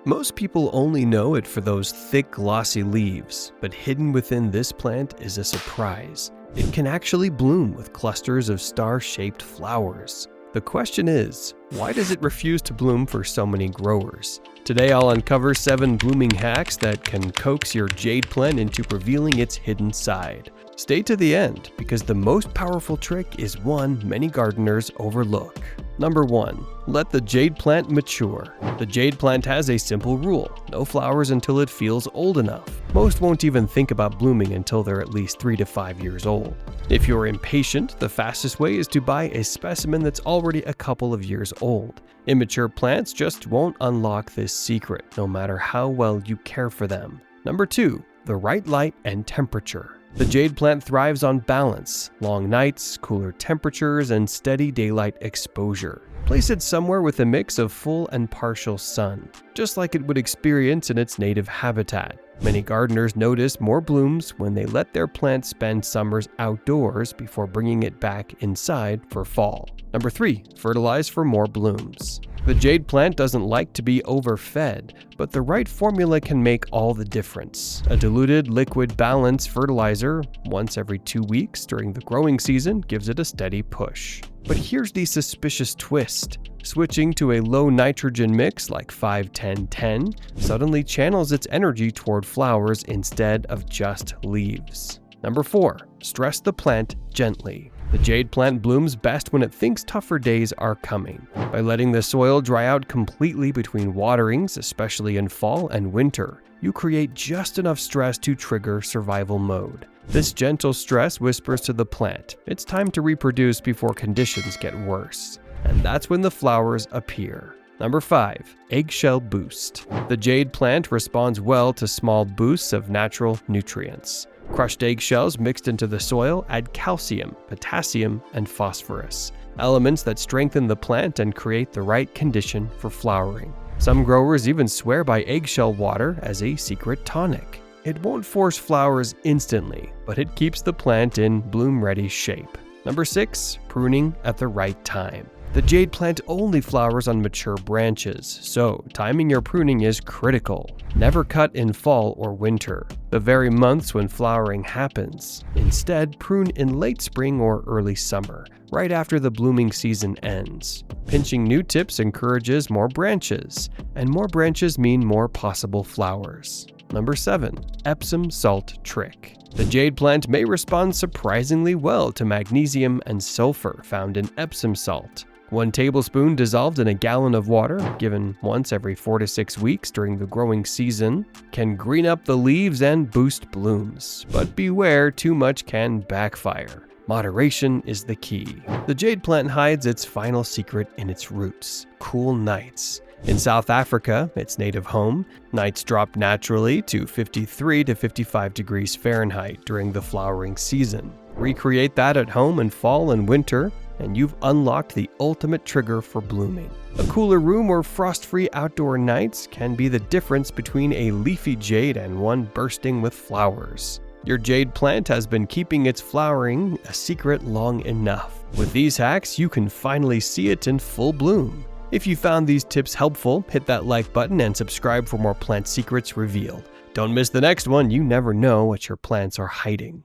Most people only know it for those thick, glossy leaves, but hidden within this plant is a surprise. It can actually bloom with clusters of star-shaped flowers. The question is, why does it refuse to bloom for so many growers? Today I'll uncover 7 blooming hacks that can coax your jade plant into revealing its hidden side. Stay to the end, because the most powerful trick is one many gardeners overlook. Number 1. Let the jade plant mature. The jade plant has a simple rule: no flowers until it feels old enough. Most won't even think about blooming until they're at least 3 to 5 years old. If you're impatient, the fastest way is to buy a specimen that's already a couple of years old. Immature plants just won't unlock this secret, no matter how well you care for them. Number 2. The right light and temperature. The jade plant thrives on balance: long nights, cooler temperatures, and steady daylight exposure. Place it somewhere with a mix of full and partial sun, just like it would experience in its native habitat. Many gardeners notice more blooms when they let their plant spend summers outdoors before bringing it back inside for fall. Number 3. Fertilize for more blooms. The jade plant doesn't like to be overfed, but the right formula can make all the difference. A diluted liquid balance fertilizer once every 2 weeks during the growing season gives it a steady push. But here's the suspicious twist. Switching to a low nitrogen mix like 5-10-10 suddenly channels its energy toward flowers instead of just leaves. Number 4. Stress the plant gently. The jade plant blooms best when it thinks tougher days are coming. By letting the soil dry out completely between waterings, especially in fall and winter, you create just enough stress to trigger survival mode. This gentle stress whispers to the plant, it's time to reproduce before conditions get worse. And that's when the flowers appear. Number 5. Eggshell boost. The jade plant responds well to small boosts of natural nutrients. Crushed eggshells mixed into the soil add calcium, potassium, and phosphorus, elements that strengthen the plant and create the right condition for flowering. Some growers even swear by eggshell water as a secret tonic. It won't force flowers instantly, but it keeps the plant in bloom-ready shape. Number 6. Pruning at the right time. The jade plant only flowers on mature branches, so timing your pruning is critical. Never cut in fall or winter, the very months when flowering happens. Instead, prune in late spring or early summer, right after the blooming season ends. Pinching new tips encourages more branches, and more branches mean more possible flowers. Number 7. Epsom salt trick. The jade plant may respond surprisingly well to magnesium and sulfur found in Epsom salt. 1 tablespoon dissolved in a gallon of water, given once every 4 to 6 weeks during the growing season, can green up the leaves and boost blooms. But beware, too much can backfire. Moderation is the key. The jade plant hides its final secret in its roots: cool nights. In South Africa, its native home, nights drop naturally to 53 to 55 degrees Fahrenheit during the flowering season. Recreate that at home in fall and winter, and you've unlocked the ultimate trigger for blooming. A cooler room or frost-free outdoor nights can be the difference between a leafy jade and one bursting with flowers. Your jade plant has been keeping its flowering a secret long enough. With these hacks, you can finally see it in full bloom. If you found these tips helpful, hit that like button and subscribe for more plant secrets revealed. Don't miss the next one. You never know what your plants are hiding.